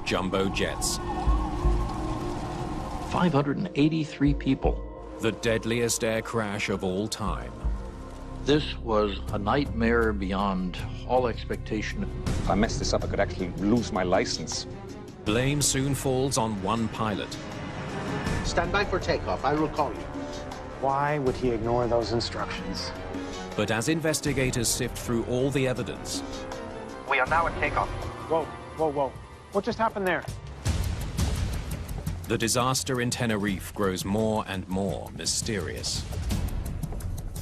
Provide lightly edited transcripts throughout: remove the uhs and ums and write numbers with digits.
jumbo jets. 583 people. The deadliest air crash of all time. This was a nightmare beyond all expectation. If I mess this up, I could actually lose my license. Blame soon falls on one pilot. Stand by for takeoff. I will call you. Why would he ignore those instructions? But as investigators sift through all the evidence... We are now at takeoff. Whoa, whoa, whoa. What just happened there? The disaster in Tenerife grows more and more mysterious.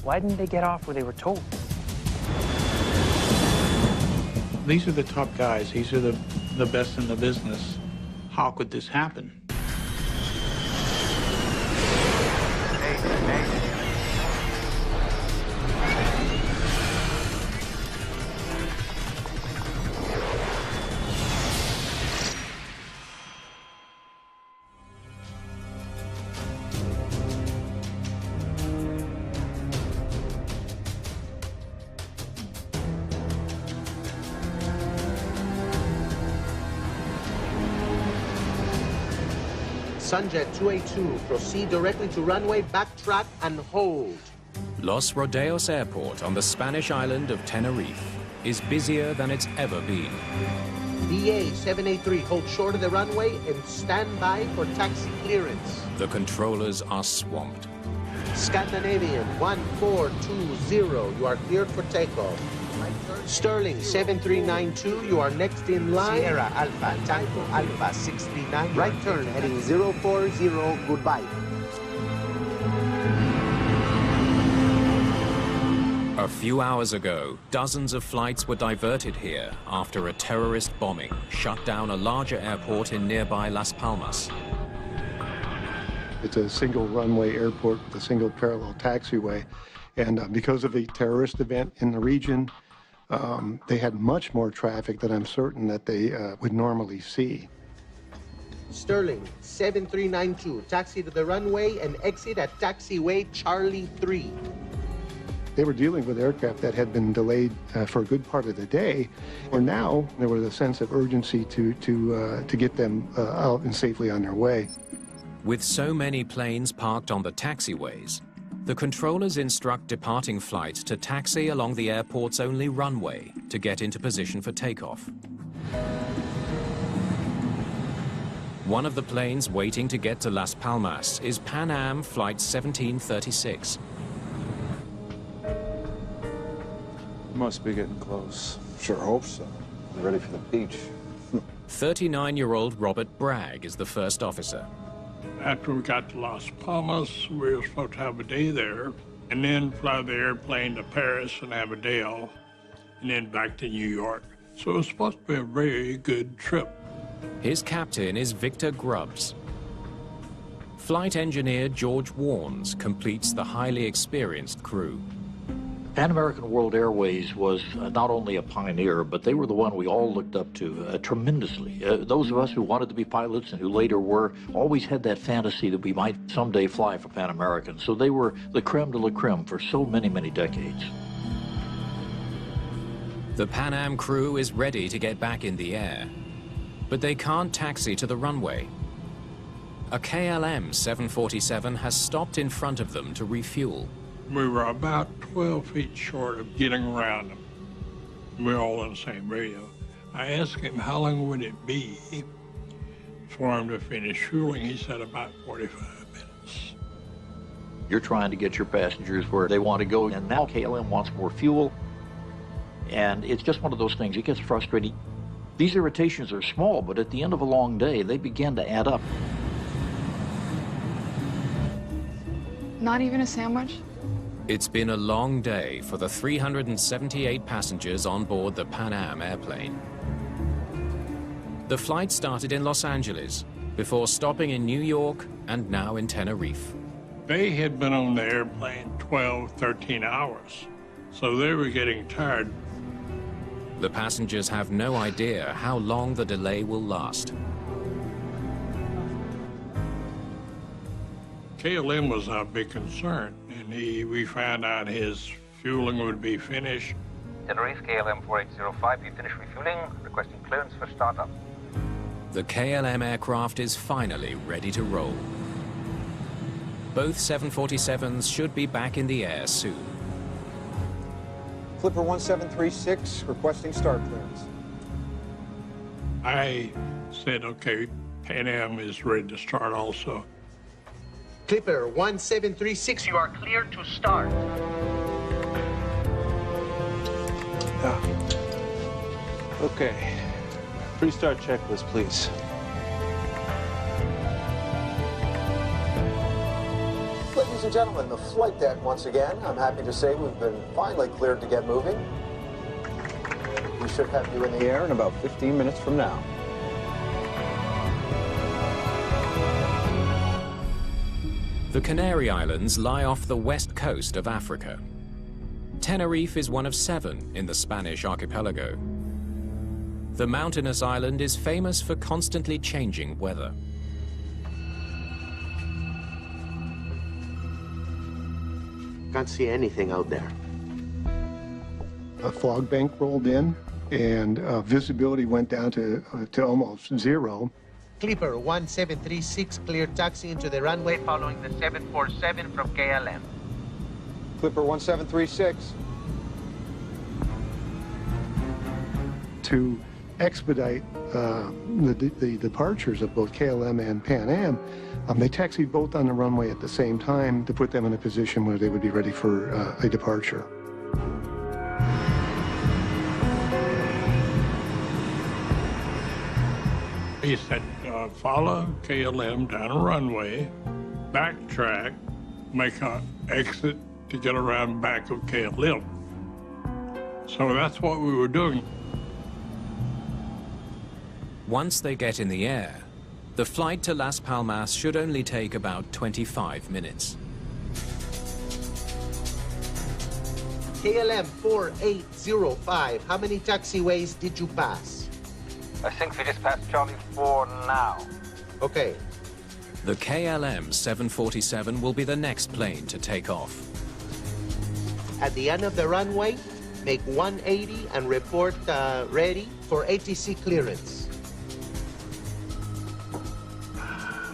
Why didn't they get off where they were told? These are the top guys. These are the best in the business. How could this happen? Sunjet 282, proceed directly to runway, backtrack, and hold. Los Rodeos Airport on the Spanish island of Tenerife is busier than it's ever been. BA 783, hold short of the runway and stand by for taxi clearance. The controllers are swamped. Scandinavian 1420, you are cleared for takeoff. Sterling 7392, you are next in line. Sierra Alpha, Tango Alpha 639, right turn heading 040, goodbye. A few hours ago, dozens of flights were diverted here after a terrorist bombing shut down a larger airport in nearby Las Palmas. It's a single runway airport with a single parallel taxiway. And because of a terrorist event in the region, they had much more traffic than I'm certain that they would normally see. Sterling 7392, taxi to the runway and exit at taxiway Charlie 3. They were dealing with aircraft that had been delayed for a good part of the day, and now there was a sense of urgency to get them out and safely on their way. With so many planes parked on the taxiways, the controllers instruct departing flights to taxi along the airport's only runway to get into position for takeoff. One of the planes waiting to get to Las Palmas is Pan Am Flight 1736. Must be getting close. Sure hope so. I'm ready for the beach. 39-year-old Robert Bragg is the first officer. After we got to Las Palmas, we were supposed to have a day there, and then fly the airplane to Paris and have a day off, and then back to New York. So it was supposed to be a very good trip. His captain is Victor Grubbs. Flight engineer George Warnes completes the highly experienced crew. Pan American World Airways was not only a pioneer, but they were the one we all looked up to tremendously. Those of us who wanted to be pilots and who later were always had that fantasy that we might someday fly for Pan American. So they were the creme de la creme for so many, many decades. The Pan Am crew is ready to get back in the air, but they can't taxi to the runway. A KLM 747 has stopped in front of them to refuel. We were about 12 feet short of getting around them. We were all on the same radio. I asked him how long would it be for him to finish fueling. He said about 45 minutes. You're trying to get your passengers where they want to go, and now KLM wants more fuel. And it's just one of those things. It gets frustrating. These irritations are small, but at the end of a long day, they begin to add up. Not even a sandwich? It's been a long day for the 378 passengers on board the Pan Am airplane. The flight started in Los Angeles, before stopping in New York and now in Tenerife. They had been on the airplane 12, 13 hours, so they were getting tired. The passengers have no idea how long the delay will last. KLM was our big concern, and we found out his fueling would be finished. Tenerife KLM 4805, you finished refueling, requesting clearance for startup. The KLM aircraft is finally ready to roll. Both 747s should be back in the air soon. Clipper 1736 requesting start clearance. I said, okay, Pan Am is ready to start also. Clipper 1736, you are clear to start. Okay. Pre-start checklist, please. Ladies and gentlemen, the flight deck once again. I'm happy to say we've been finally cleared to get moving. We should have you in the air in about 15 minutes from now. The Canary Islands lie off the west coast of Africa. Tenerife is one of 7 in the Spanish archipelago. The mountainous island is famous for constantly changing weather. Can't see anything out there. A fog bank rolled in, and visibility went down to almost zero. Clipper 1736, clear taxi into the runway following the 747 from KLM. Clipper 1736. To expedite the departures of both KLM and Pan Am, they taxied both on the runway at the same time to put them in a position where they would be ready for a departure. He said, follow KLM down a runway, backtrack, make an exit to get around back of KLM. So that's what we were doing. Once they get in the air, the flight to Las Palmas should only take about 25 minutes. KLM 4805, how many taxiways did you pass? I think we just passed Charlie 4 now. Okay. The KLM 747 will be the next plane to take off. At the end of the runway, make 180 and report ready for ATC clearance.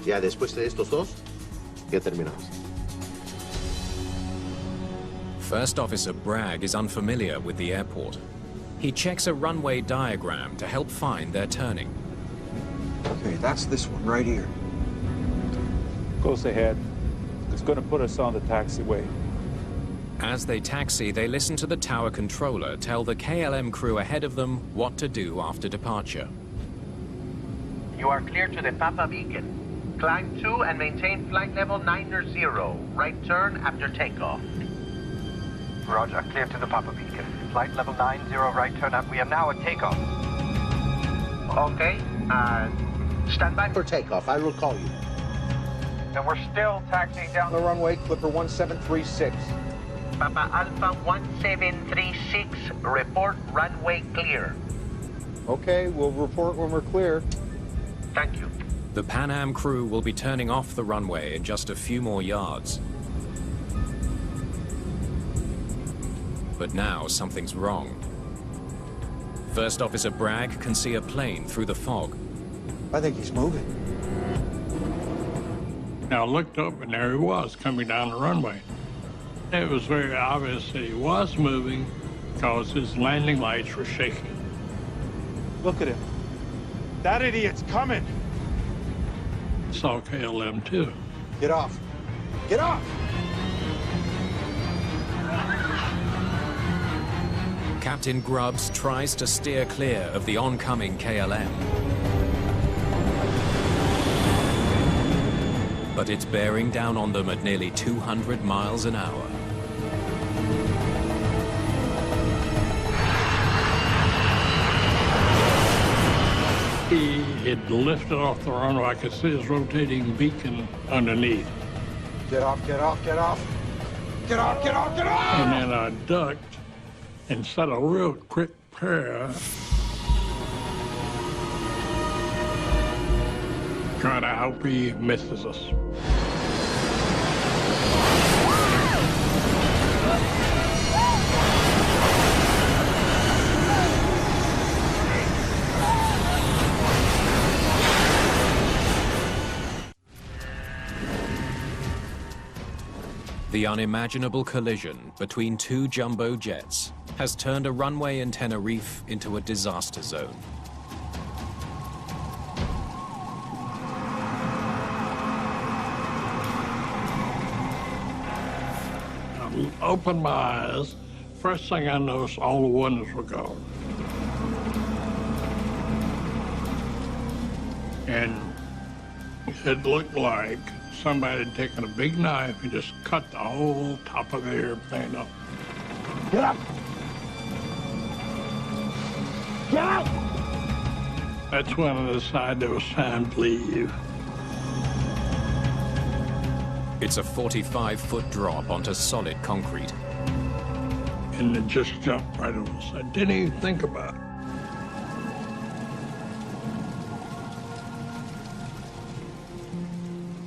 Ya después de estos dos, ya terminamos. First Officer Bragg is unfamiliar with the airport. He checks a runway diagram to help find their turning. Okay, that's this one right here. Close ahead. It's going to put us on the taxiway. As they taxi, they listen to the tower controller tell the KLM crew ahead of them what to do after departure. You are clear to the Papa Beacon. Climb to and maintain flight level 90. Right turn after takeoff. Roger, clear to the Papa Beacon. Flight level 90, right turn up. We are now at takeoff. Okay, stand by for takeoff. I will call you. And we're still taxiing down the runway, Clipper 1736. Papa Alpha 1736, report runway clear. Okay, we'll report when we're clear. Thank you. The Pan Am crew will be turning off the runway in just a few more yards. But now something's wrong. First Officer Bragg can see a plane through the fog. I think he's moving. Now I looked up and there he was coming down the runway. It was very obvious that he was moving because his landing lights were shaking. Look at him. That idiot's coming. Saw KLM too. Get off. Get off! Captain Grubbs tries to steer clear of the oncoming KLM. But it's bearing down on them at nearly 200 miles an hour. He had lifted off the runway. I could see his rotating beacon underneath. Get off, get off, get off! Get off, get off, get off! And then I ducked and said a real quick prayer. God, I hope he misses us. The unimaginable collision between two jumbo jets has turned a runway in Tenerife into a disaster zone. I opened my eyes. First thing I noticed, all the windows were gone. And it looked like somebody had taken a big knife and just cut the whole top of the airplane up. Get up! Get out! That's when I decided it was time to leave. It's a 45-foot drop onto solid concrete. And it just jumped right over us. I didn't even think about it.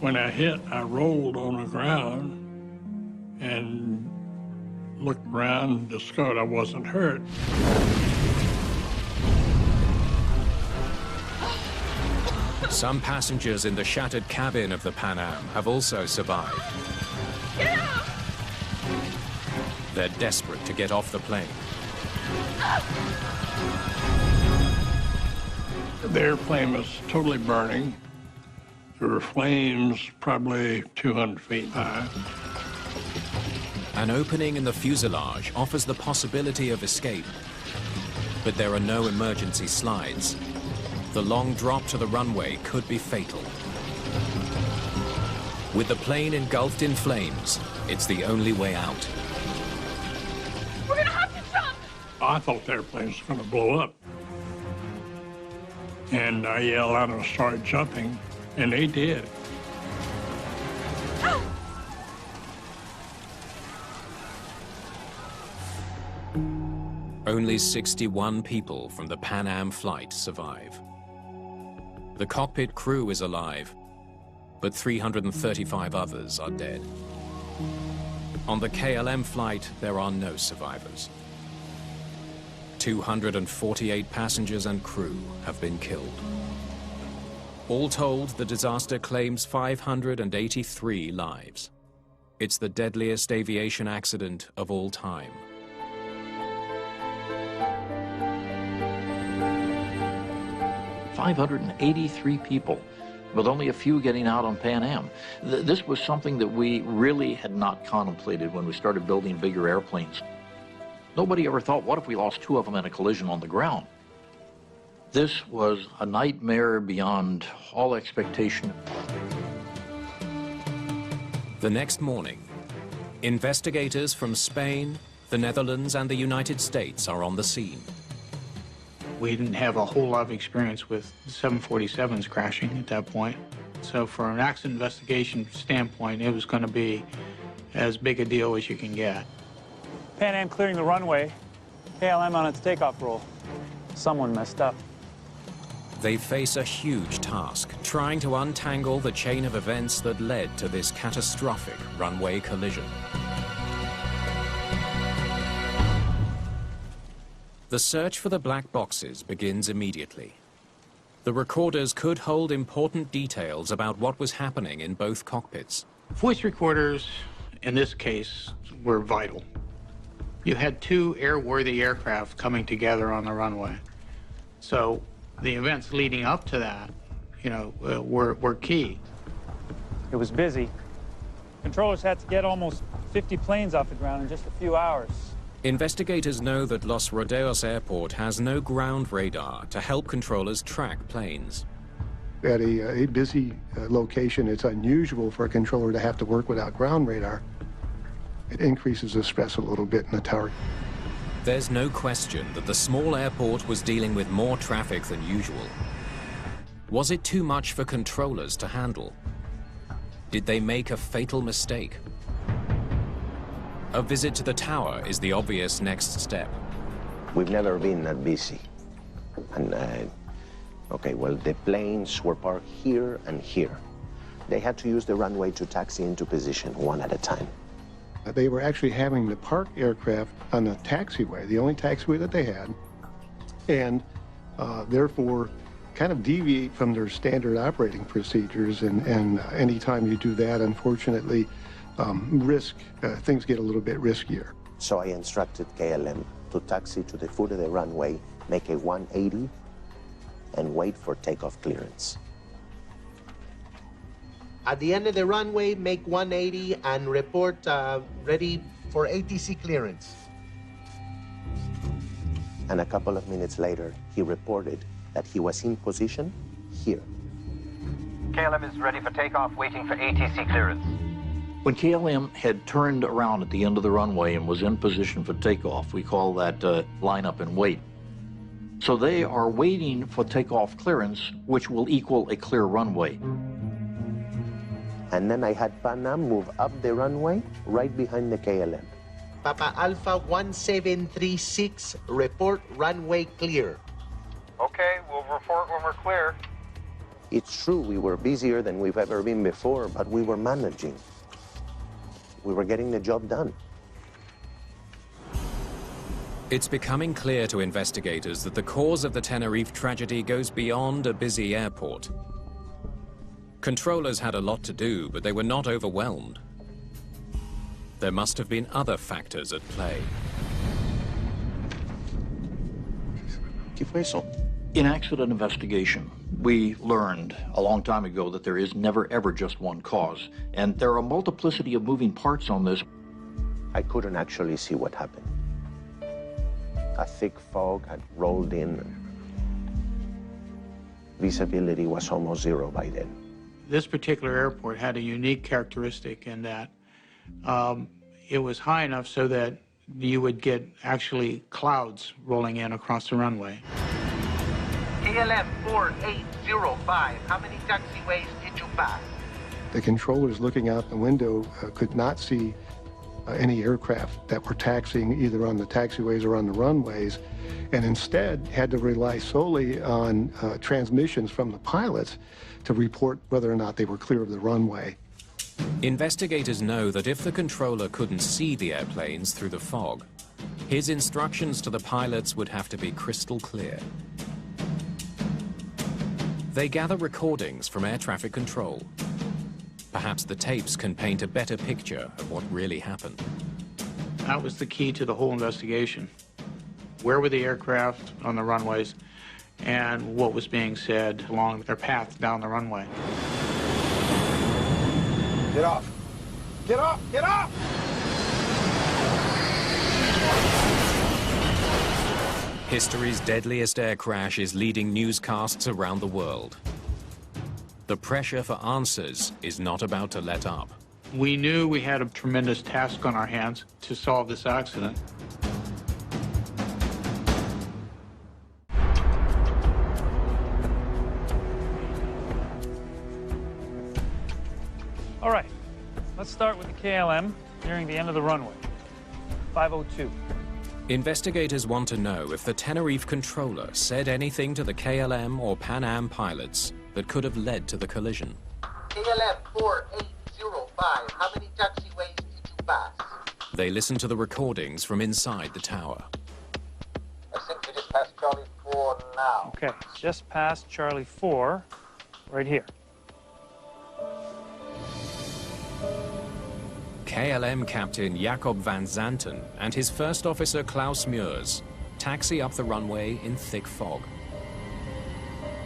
When I hit, I rolled on the ground and looked around and discovered I wasn't hurt. Some passengers in the shattered cabin of the Pan Am have also survived. Get out! They're desperate to get off the plane. The airplane was totally burning. There were flames probably 200 feet high. An opening in the fuselage offers the possibility of escape, but there are no emergency slides. The long drop to the runway could be fatal. With the plane engulfed in flames, it's the only way out. We're gonna have to jump! I thought the airplane was going to blow up. And I yelled out and started jumping, and they did. Only 61 people from the Pan Am flight survive. The cockpit crew is alive, but 335 others are dead. On the KLM flight, there are no survivors. 248 passengers and crew have been killed. All told, the disaster claims 583 lives. It's the deadliest aviation accident of all time. $583 people, with only a few getting out on Pan Am. This was something that we really had not contemplated when we started building bigger airplanes. Nobody ever thought, what if we lost two of them in a collision on the ground? This was a nightmare beyond all expectation. The next morning, investigators from Spain, the Netherlands, and the United States are on the scene. We didn't have a whole lot of experience with 747s crashing at that point. So for an accident investigation standpoint, it was going to be as big a deal as you can get. Pan Am clearing the runway, KLM on its takeoff roll. Someone messed up. They face a huge task, trying to untangle the chain of events that led to this catastrophic runway collision. The search for the black boxes begins immediately. The recorders could hold important details about what was happening in both cockpits. Voice recorders, in this case, were vital. You had two airworthy aircraft coming together on the runway. So the events leading up to that, were key. It was busy. Controllers had to get almost 50 planes off the ground in just a few hours. Investigators know that Los Rodeos Airport has no ground radar to help controllers track planes. At a busy location, it's unusual for a controller to have to work without ground radar. It increases the stress a little bit in the tower. There's no question that the small airport was dealing with more traffic than usual. Was it too much for controllers to handle? Did they make a fatal mistake? A visit to the tower is the obvious next step. We've never been that busy. And, okay, well, the planes were parked here and here. They had to use the runway to taxi into position, one at a time. They were actually having to park aircraft on the taxiway, the only taxiway that they had, and therefore kind of deviate from their standard operating procedures. And anytime you do that, unfortunately, things get a little bit riskier. So I instructed KLM to taxi to the foot of the runway, make a 180, and wait for takeoff clearance. At the end of the runway, make 180 and report ready for ATC clearance. And a couple of minutes later, he reported that he was in position here. KLM is ready for takeoff, waiting for ATC clearance. When KLM had turned around at the end of the runway and was in position for takeoff, we call that line up and wait. So they are waiting for takeoff clearance, which will equal a clear runway. And then I had Pan Am move up the runway right behind the KLM. Papa Alpha 1736, report runway clear. Okay, we'll report when we're clear. It's true, we were busier than we've ever been before, but we were managing. We were getting the job done. It's becoming clear to investigators that the cause of the Tenerife tragedy goes beyond a busy airport. Controllers had a lot to do, but they were not overwhelmed. There must have been other factors at play. ¿Qué fue eso? In accident investigation, we learned a long time ago that there is never ever just one cause, and there are a multiplicity of moving parts on this. I couldn't actually see what happened. A thick fog had rolled in. Visibility was almost zero by then. This particular airport had a unique characteristic in that it was high enough so that you would get actually clouds rolling in across the runway. KLM 4805, how many taxiways did you pass? The controllers looking out the window could not see any aircraft that were taxiing either on the taxiways or on the runways, and instead had to rely solely on transmissions from the pilots to report whether or not they were clear of the runway. Investigators know that if the controller couldn't see the airplanes through the fog, his instructions to the pilots would have to be crystal clear. They gather recordings from air traffic control. Perhaps the tapes can paint a better picture of what really happened. That was the key to the whole investigation. Where were the aircraft on the runways and what was being said along their path down the runway. Get off! Get off! Get off! History's deadliest air crash is leading newscasts around the world. The pressure for answers is not about to let up. We knew we had a tremendous task on our hands to solve this accident. All right, let's start with the KLM nearing the end of the runway, 502. Investigators want to know if the Tenerife controller said anything to the KLM or Pan Am pilots that could have led to the collision. KLM 4805, how many taxiways did you pass? They listen to the recordings from inside the tower. I think we just passed Charlie 4 now. Okay, just past Charlie 4, right here. KLM captain Jacob van Zanten and his first officer Klaus Meurs taxi up the runway in thick fog.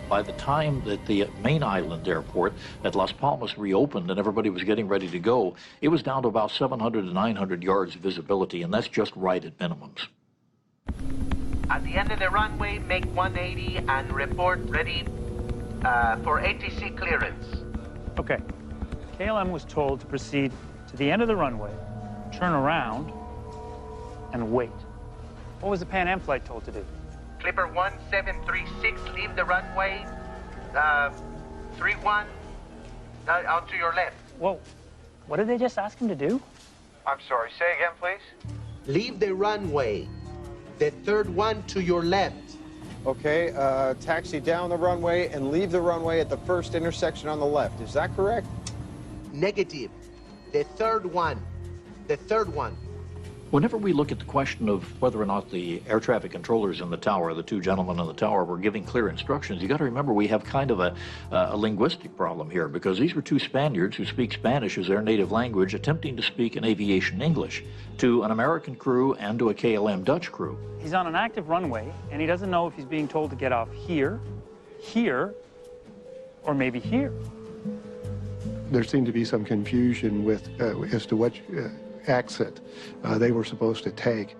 By the time that the main island airport at Las Palmas reopened and everybody was getting ready to go, it was down to about 700 to 900 yards of visibility, and that's just right at minimums. At the end of the runway, make 180 and report ready for ATC clearance. Okay, KLM was told to proceed to the end of the runway, turn around, and wait. What was the Pan Am flight told to do? Clipper 1736, leave the runway, 31, out to your left. Whoa, what did they just ask him to do? I'm sorry, say again, please. Leave the runway, the third one to your left. Okay, taxi down the runway and leave the runway at the first intersection on the left. Is that correct? Negative. The third one. The third one. Whenever we look at the question of whether or not the air traffic controllers in the tower, the two gentlemen in the tower, were giving clear instructions, you got to remember we have kind of a linguistic problem here, because these were two Spaniards who speak Spanish as their native language attempting to speak in aviation English to an American crew and to a KLM Dutch crew. He's on an active runway, and he doesn't know if he's being told to get off here, here, or maybe here. There seemed to be some confusion with as to what exit they were supposed to take.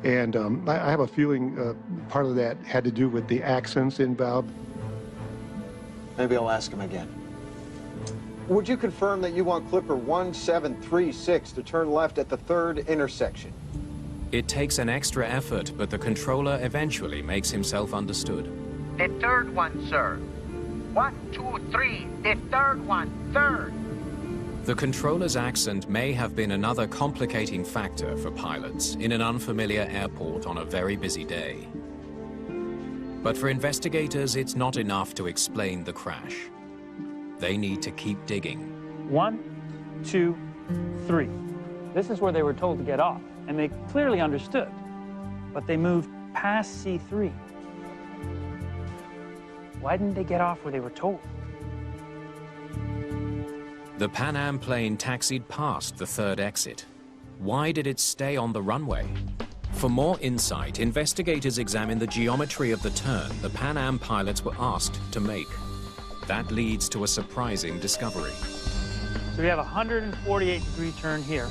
And I have a feeling part of that had to do with the accents involved. Maybe I'll ask him again. Would you confirm that you want Clipper 1736 to turn left at the 3rd intersection? It takes an extra effort, but the controller eventually makes himself understood. The 3rd one, sir. 1, 2, 3. The 3rd one. 3rd. The controller's accent may have been another complicating factor for pilots in an unfamiliar airport on a very busy day. But for investigators, it's not enough to explain the crash. They need to keep digging. 1, 2, 3. This is where they were told to get off, and they clearly understood. But they moved past C3. Why didn't they get off where they were told? The Pan Am plane taxied past the 3rd exit. Why did it stay on the runway? For more insight, investigators examine the geometry of the turn the Pan Am pilots were asked to make. That leads to a surprising discovery. So we have a 148-degree turn here,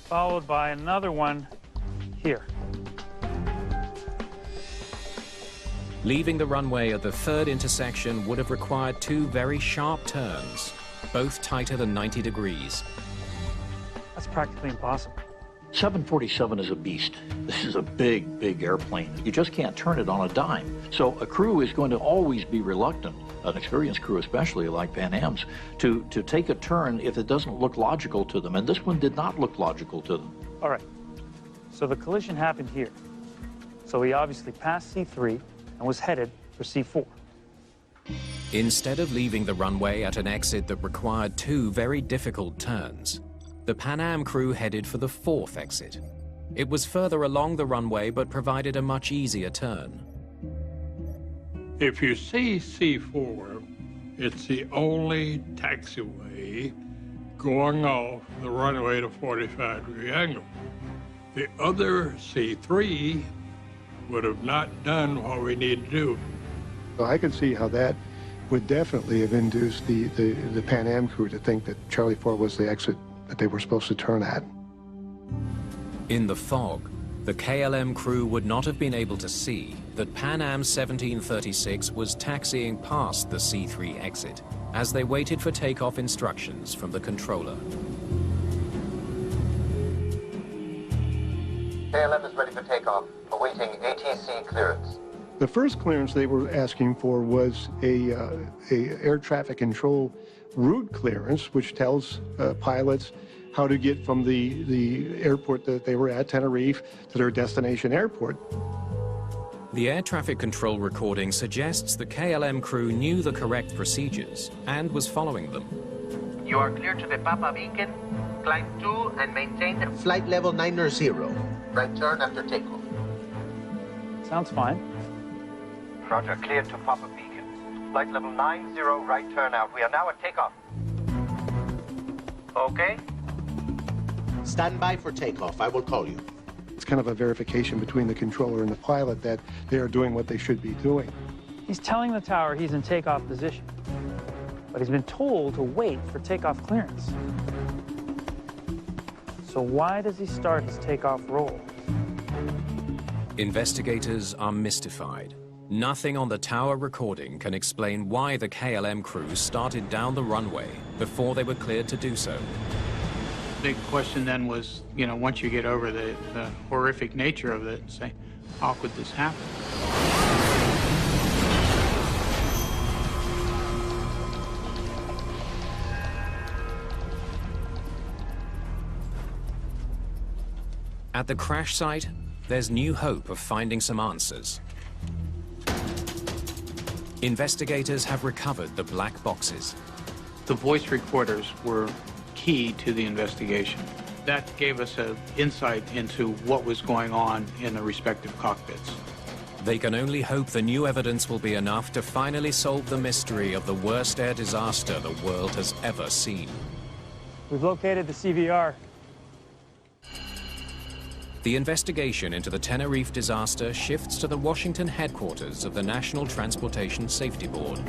followed by another one here. Leaving the runway at the 3rd intersection would have required 2 very sharp turns, both tighter than 90 degrees. That's practically impossible. 747 is a beast. This is a big, big airplane. You just can't turn it on a dime. So a crew is going to always be reluctant, an experienced crew especially like Pan Am's, to take a turn if it doesn't look logical to them. And this one did not look logical to them. All right, so the collision happened here. So he obviously passed C3 and was headed for C4. Instead of leaving the runway at an exit that required 2 very difficult turns, the Pan Am crew headed for the 4th exit. It was further along the runway but provided a much easier turn. If you see C4, it's the only taxiway going off the runway to 45-degree angle. The other C3 would have not done what we need to do. So I could see how that would definitely have induced the Pan Am crew to think that Charlie 4 was the exit that they were supposed to turn at. In the fog, the KLM crew would not have been able to see that Pan Am 1736 was taxiing past the C3 exit as they waited for takeoff instructions from the controller. KLM is ready for takeoff, awaiting ATC clearance. The first clearance they were asking for was a air traffic control route clearance, which tells pilots how to get from the airport that they were at, Tenerife, to their destination airport. The air traffic control recording suggests the KLM crew knew the correct procedures and was following them. You are clear to the Papa Beacon. Climb 2 and maintain the Flight level 90. Right turn after takeoff. Sounds fine. Roger, cleared to Papa Beacon. Flight level 90, right turn out. We are now at takeoff. Okay? Stand by for takeoff. I will call you. It's kind of a verification between the controller and the pilot that they are doing what they should be doing. He's telling the tower he's in takeoff position, but he's been told to wait for takeoff clearance. So why does he start his takeoff roll? Investigators are mystified. Nothing on the tower recording can explain why the KLM crew started down the runway before they were cleared to do so. Big question then was, you know, once you get over the horrific nature of it, say, how could this happen? At the crash site, there's new hope of finding some answers. Investigators have recovered the black boxes. The voice recorders were key to the investigation. that gave us an insight into what was going on in the respective cockpits. They can only hope the new evidence will be enough to finally solve the mystery of the worst air disaster the world has ever seen. We've located the CVR. The investigation into the Tenerife disaster shifts to the Washington headquarters of the National Transportation Safety Board.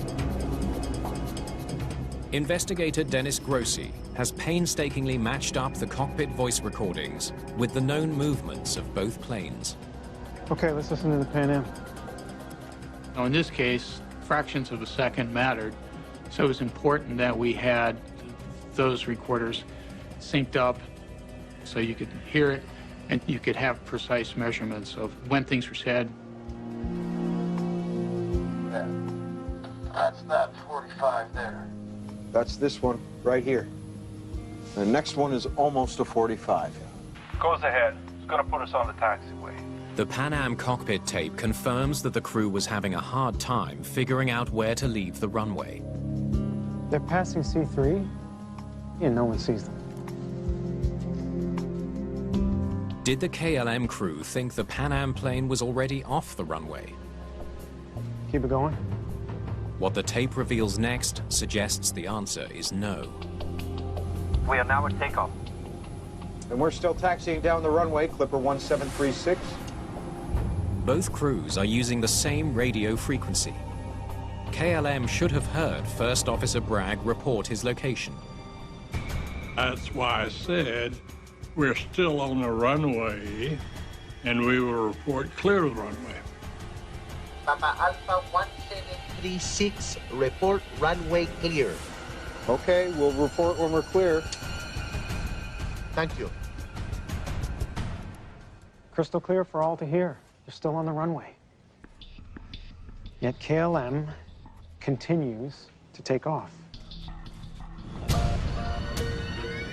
Investigator Dennis Grossi has painstakingly matched up the cockpit voice recordings with the known movements of both planes. Okay, let's listen to the Pan Am. Now, in this case, fractions of a second mattered, so it was important that we had those recorders synced up so you could hear it and you could have precise measurements of when things were said. That's that 45 there. That's this one right here. The next one is almost a 45. Goes ahead. It's gonna put us on the taxiway. The Pan Am cockpit tape confirms that the crew was having a hard time figuring out where to leave the runway. They're passing C3, and no one sees them. Did the KLM crew think the Pan Am plane was already off the runway? Keep it going. What the tape reveals next suggests the answer is no. We are now at takeoff. And we're still taxiing down the runway, Clipper 1736. Both crews are using the same radio frequency. KLM should have heard First Officer Bragg report his location. That's why I said we're still on the runway, and we will report clear of the runway. Papa Alpha 1736, report runway clear. Okay, we'll report when we're clear. Thank you. Crystal clear for all to hear. You're still on the runway. Yet KLM continues to take off.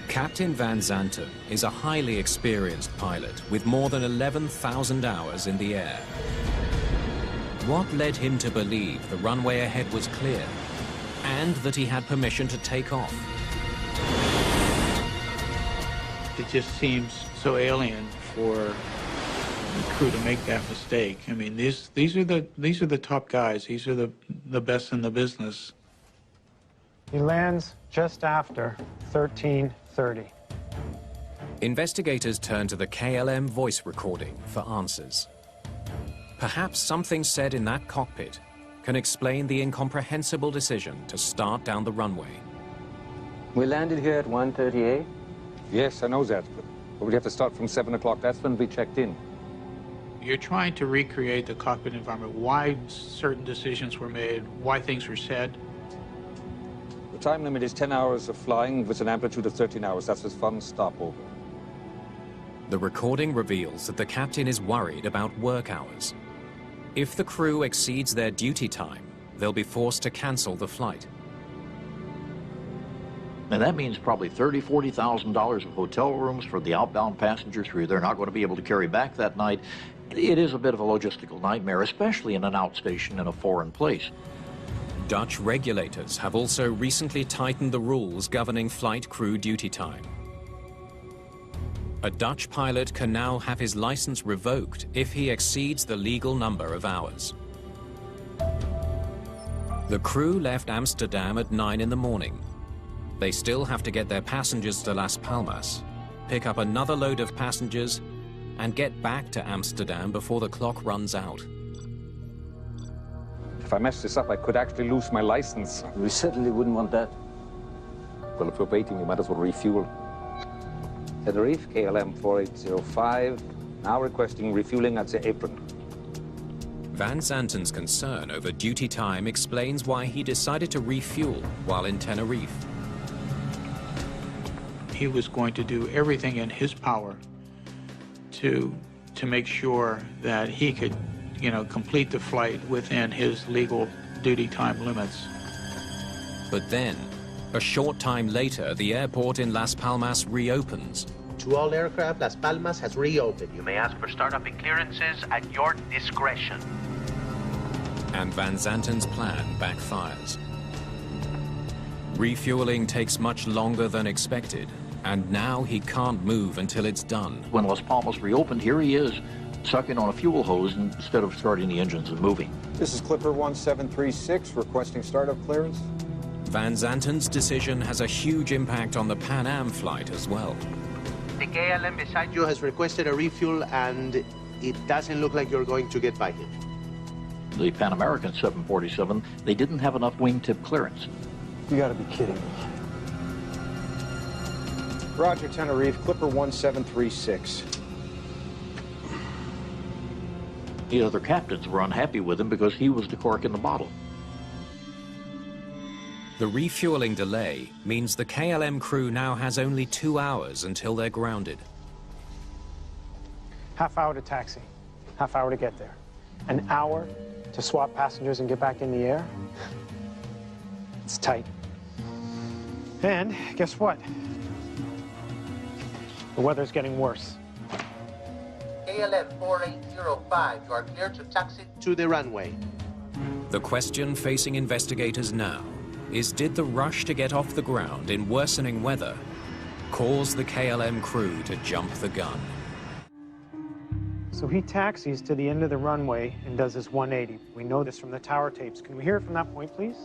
Captain Van Zanten is a highly experienced pilot with more than 11,000 hours in the air. What led him to believe the runway ahead was clear and that he had permission to take off? It just seems so alien for the crew to make that mistake. I mean, these are the top guys. These are the best in the business. He lands just after 13:30. Investigators turn to the KLM voice recording for answers. Perhaps something said in that cockpit can explain the incomprehensible decision to start down the runway. We landed here at 1:38? Yes, I know that, but we have to start from 7 o'clock. That's when we checked in. You're trying to recreate the cockpit environment, why certain decisions were made, why things were said. The time limit is 10 hours of flying with an amplitude of 13 hours. That's his fun stopover. The recording reveals that the captain is worried about work hours. If the crew exceeds their duty time, they'll be forced to cancel the flight. And that means probably $30,000, $40,000 of hotel rooms for the outbound passengers who they're not going to be able to carry back that night. It is a bit of a logistical nightmare, especially in an outstation in a foreign place. Dutch regulators have also recently tightened the rules governing flight crew duty time. A Dutch pilot can now have his license revoked if he exceeds the legal number of hours. The crew left Amsterdam at 9 in the morning. They still have to get their passengers to Las Palmas, pick up another load of passengers, and get back to Amsterdam before the clock runs out. If I mess this up, I could actually lose my license. We certainly wouldn't want that. Well, if we're waiting, we might as well refuel. Tenerife, KLM 4805, now requesting refueling at the apron. Van Zanten's concern over duty time explains why he decided to refuel while in Tenerife. He was going to do everything in his power to make sure that he could, complete the flight within his legal duty time limits. But then, a short time later, the airport in Las Palmas reopens. To all aircraft, Las Palmas has reopened. You may ask for startup and clearances at your discretion. And Van Zanten's plan backfires. Refueling takes much longer than expected, And now he can't move until it's done. When Las Palmas reopened, here he is, sucking on a fuel hose instead of starting the engines and moving. This is Clipper 1736, requesting startup clearance. Van Zanten's decision has a huge impact on the Pan Am flight as well. The KLM beside you has requested a refuel, and it doesn't look like you're going to get by him. The Pan American 747, they didn't have enough wingtip clearance. You gotta be kidding me. Roger, Tenerife, Clipper 1736. The other captains were unhappy with him because he was the cork in the bottle. The refueling delay means the KLM crew now has only 2 hours until they're grounded. Half hour to taxi, half hour to get there. An hour to swap passengers and get back in the air? It's tight. And guess what? The weather's getting worse. KLM 4805, you are clear to taxi to the runway. The question facing investigators now is, did the rush to get off the ground in worsening weather cause the KLM crew to jump the gun? So he taxis to the end of the runway and does his 180. We know this from the tower tapes. Can we hear it from that point, please?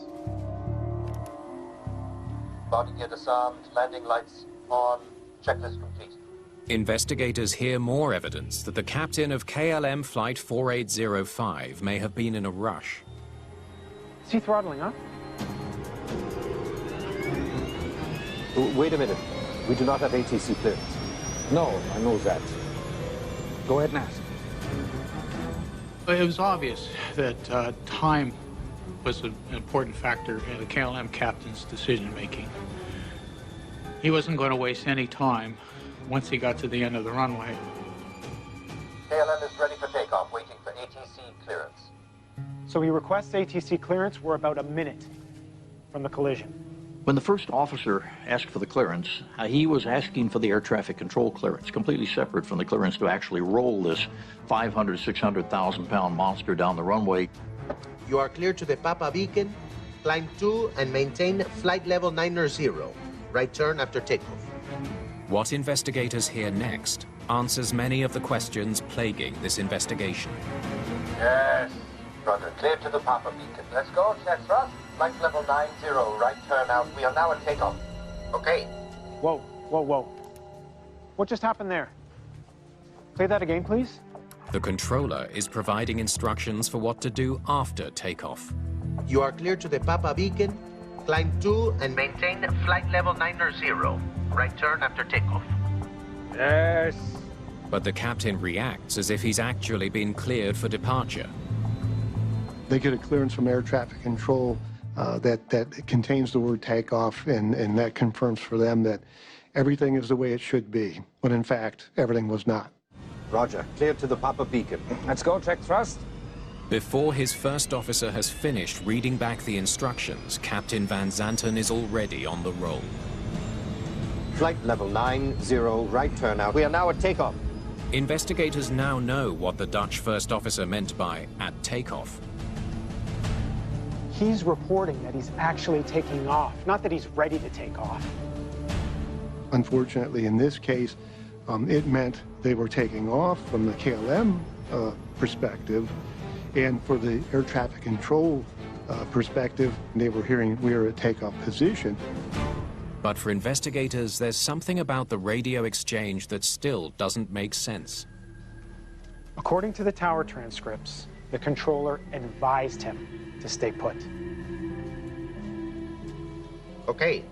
Body gear disarmed, landing lights on, checklist complete. Investigators hear more evidence that the captain of KLM Flight 4805 may have been in a rush. Is he throttling up? Wait a minute. We do not have ATC clearance. No, I know that. Go ahead and ask. It was obvious that time was an important factor in the KLM captain's decision-making. He wasn't going to waste any time once he got to the end of the runway. KLM is ready for takeoff, waiting for ATC clearance. So he requests ATC clearance. We're about a minute from the collision. When the first officer asked for the clearance, he was asking for the air traffic control clearance, completely separate from the clearance to actually roll this 500, 600,000 pound monster down the runway. You are clear to the Papa Beacon, climb 2 and maintain flight level 90. Right turn after takeoff. What investigators hear next answers many of the questions plaguing this investigation. Yes, Roger, clear to the Papa Beacon. Let's go, check thrust. Flight level 90, right turn out. We are now at takeoff. Okay. Whoa, whoa, whoa. What just happened there? Play that again, please. The controller is providing instructions for what to do after takeoff. You are clear to the Papa Beacon, climb 2 and maintain flight level 90. Right turn after takeoff. Yes. But the captain reacts as if he's actually been cleared for departure. They get a clearance from air traffic control that contains the word takeoff, and that confirms for them that everything is the way it should be, when in fact, everything was not. Roger, clear to the Papa Beacon. Let's go, check thrust. Before his first officer has finished reading back the instructions, Captain Van Zanten is already on the roll. Flight level 90, right turn out. We are now at takeoff. Investigators now know what the Dutch first officer meant by "at takeoff." He's reporting that he's actually taking off, not that he's ready to take off. Unfortunately, in this case, it meant they were taking off from the KLM perspective, and for the air traffic control perspective, they were hearing we are at takeoff position. But for investigators, there's something about the radio exchange that still doesn't make sense. According to the tower transcripts, the controller advised him to stay put. Okay,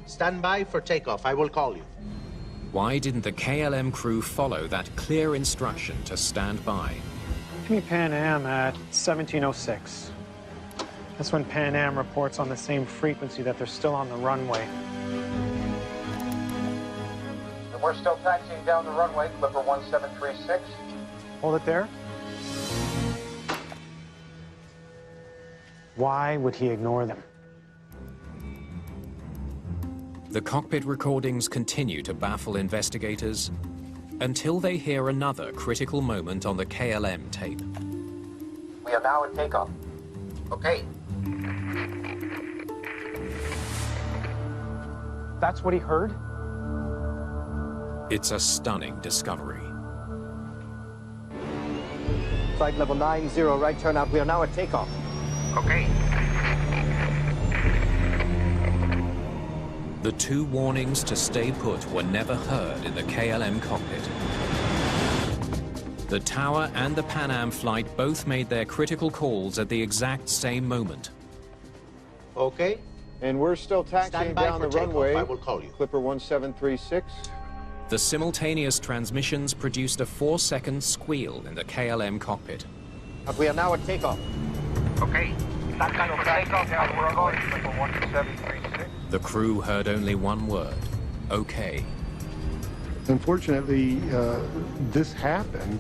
stand by for takeoff. I will call you. Why didn't the KLM crew follow that clear instruction to stand by? Give me Pan Am at 1706. That's when Pan Am reports on the same frequency that they're still on the runway. And we're still taxiing down the runway, Clipper 1736. Hold it there. Why would he ignore them? The cockpit recordings continue to baffle investigators until they hear another critical moment on the KLM tape. We are now at takeoff. Okay. That's what he heard? It's a stunning discovery. Flight level 90, right turnout. We are now at takeoff. Okay. The two warnings to stay put were never heard in the KLM cockpit. The tower and the Pan Am flight both made their critical calls at the exact same moment. Okay. And we're still taxiing Stand by down for the takeoff. runway. I will call you. Clipper 1736. The simultaneous transmissions produced a 4-second squeal in the KLM cockpit. We are now at takeoff. Okay. Stand by for takeoff. We're going. Clipper 1736. The crew heard only one word, okay. Unfortunately, this happened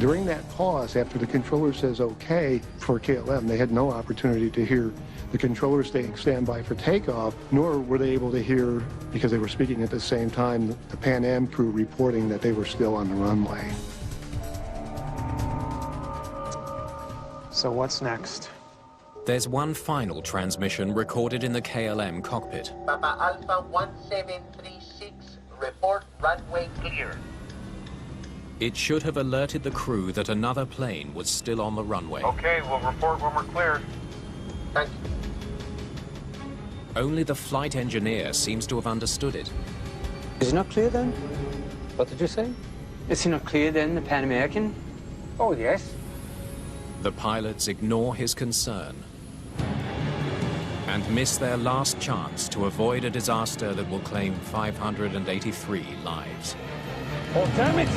during that pause after the controller says okay for KLM. They had no opportunity to hear the controller saying stand by for takeoff, nor were they able to hear, because they were speaking at the same time, the Pan Am crew reporting that they were still on the runway. So what's next? There's one final transmission recorded in the KLM cockpit. Papa Alpha 1736, report runway clear. It should have alerted the crew that another plane was still on the runway. Okay, we'll report when we're cleared. Thank you. Only the flight engineer seems to have understood it. Is he not clear then? What did you say? Is he not clear then, the Pan American? Oh, yes. The pilots ignore his concern and miss their last chance to avoid a disaster that will claim 583 lives. Oh, damn it!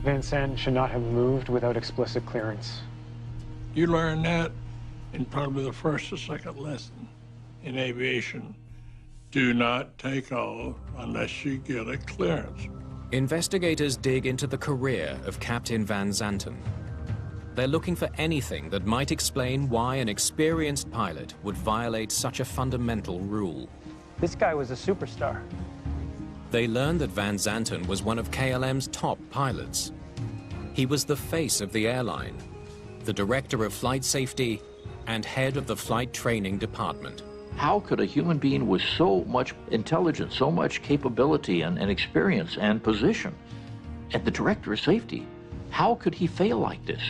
Van Zanten should not have moved without explicit clearance. You learn that in probably the first or second lesson in aviation. Do not take off unless you get a clearance. Investigators dig into the career of Captain Van Zanten. They're looking for anything that might explain why an experienced pilot would violate such a fundamental rule. This guy was a superstar. They learned that Van Zanten was one of KLM's top pilots. He was the face of the airline, the director of flight safety, and head of the flight training department. How could a human being with so much intelligence, so much capability and experience and position, and the director of safety, how could he fail like this?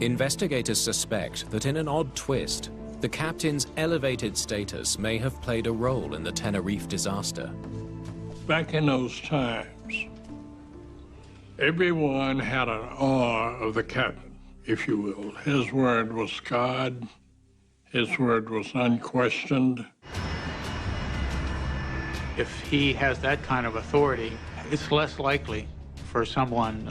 Investigators suspect that in an odd twist, the captain's elevated status may have played a role in the Tenerife disaster. Back in those times, everyone had an awe of the captain, if you will. His word was God. His word was unquestioned. If he has that kind of authority, it's less likely for someone,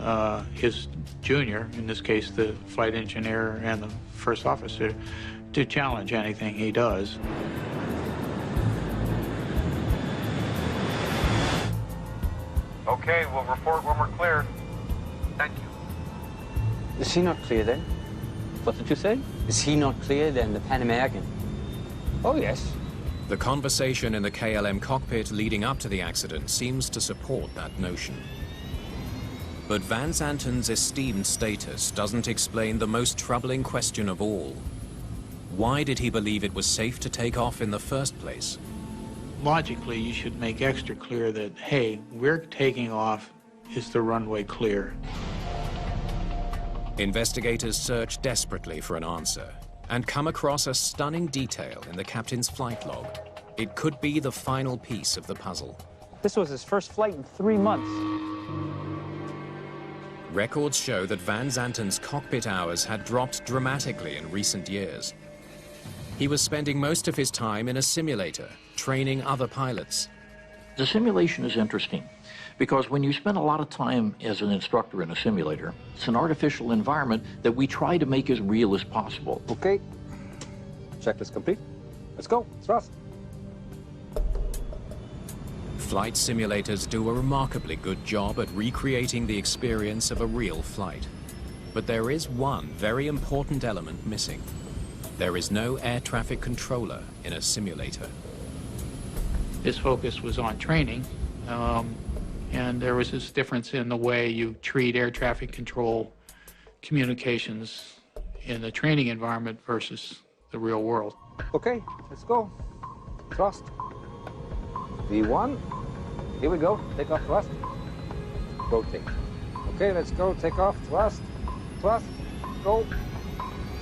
his junior, in this case the flight engineer and the first officer, to challenge anything he does. Okay, we'll report when we're cleared. Thank you. Is he not clear then? What did you say? Is he not clear then, the Pan American? Oh, yes. The conversation in the KLM cockpit leading up to the accident seems to support that notion. But Van Zanten's esteemed status doesn't explain the most troubling question of all. Why did he believe it was safe to take off in the first place? Logically, you should make extra clear that, hey, we're taking off. Is the runway clear? Investigators search desperately for an answer and come across a stunning detail in the captain's flight log. It could be the final piece of the puzzle. This was his first flight in 3 months. Records show that Van Zanten's cockpit hours had dropped dramatically in recent years. He was spending most of his time in a simulator, training other pilots. The simulation is interesting because when you spend a lot of time as an instructor in a simulator, it's an artificial environment that we try to make as real as possible. Okay. Checklist complete. Let's go. Thrust. Flight simulators do a remarkably good job at recreating the experience of a real flight. But there is one very important element missing. There is no air traffic controller in a simulator. His focus was on training, and there was this difference in the way you treat air traffic control communications in the training environment versus the real world. Okay, let's go. Thrust. V1. Here we go. Take off, thrust. Rotate. Okay, let's go. Take off, thrust. Thrust. Go.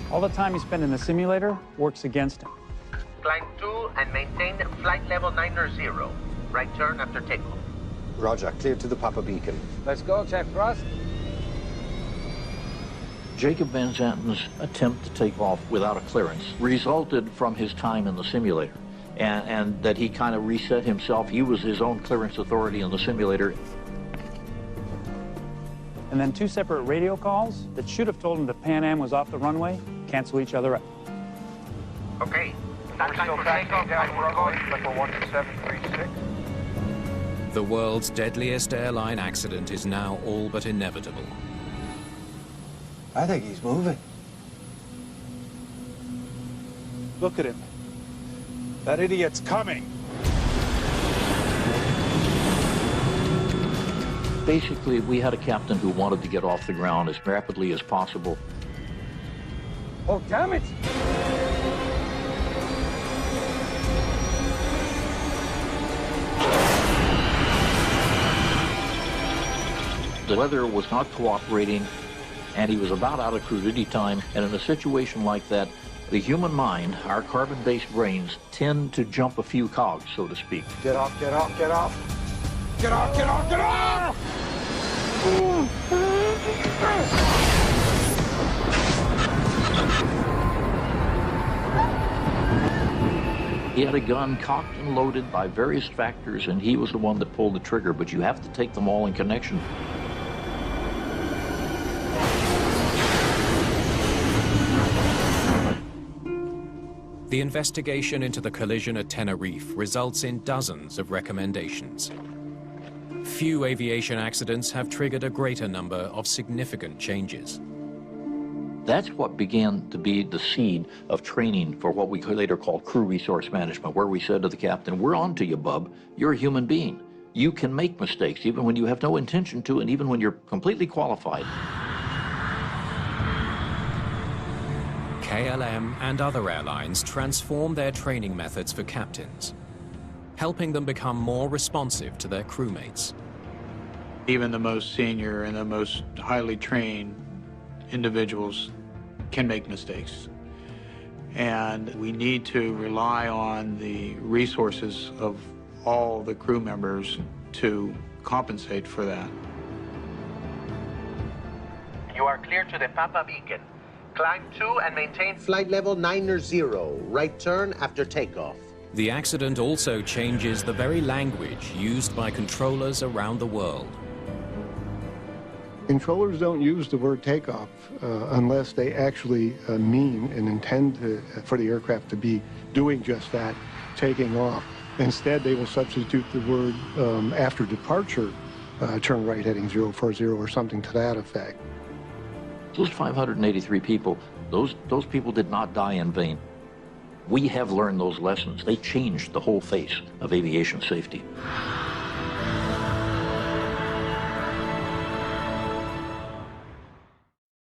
All the time he spent in the simulator works against him. Climb 2 and maintain flight level 90. Right turn after takeoff. Roger, clear to the Papa beacon. Let's go. Check thrust. Jacob Van Zanten's attempt to take off without a clearance resulted from his time in the simulator, and that he kind of reset himself. He was his own clearance authority in the simulator. And then 2 separate radio calls that should have told him the Pan Am was off the runway cancel each other out. Okay. We're still tracking down the runway, level 1736. The world's deadliest airline accident is now all but inevitable. I think he's moving. Look at him. That idiot's coming. Basically, we had a captain who wanted to get off the ground as rapidly as possible. Oh, damn it! The weather was not cooperating, and he was about out of crudity time. And in a situation like that, the human mind, our carbon-based brains, tend to jump a few cogs, so to speak. Get off, get off, get off! Get off, get off, get off! He had a gun cocked and loaded by various factors, and he was the one that pulled the trigger, but you have to take them all in connection. The investigation into the collision at Tenerife results in dozens of recommendations. Few aviation accidents have triggered a greater number of significant changes. That's what began to be the seed of training for what we later called crew resource management, where we said to the captain, we're on to you, bub. You're a human being. You can make mistakes, even when you have no intention to, and even when you're completely qualified. KLM and other airlines transform their training methods for captains, helping them become more responsive to their crewmates. Even the most senior and the most highly trained individuals can make mistakes. And we need to rely on the resources of all the crew members to compensate for that. You are clear to the Papa beacon. Climb 2 and maintain flight level 90. Right turn after takeoff. The accident also changes the very language used by controllers around the world. Controllers don't use the word takeoff unless they actually mean and intend for the aircraft to be doing just that, taking off. Instead, they will substitute the word after departure, turn right heading 040 or something to that effect. Those 583 people, those people did not die in vain. We have learned those lessons. They changed the whole face of aviation safety.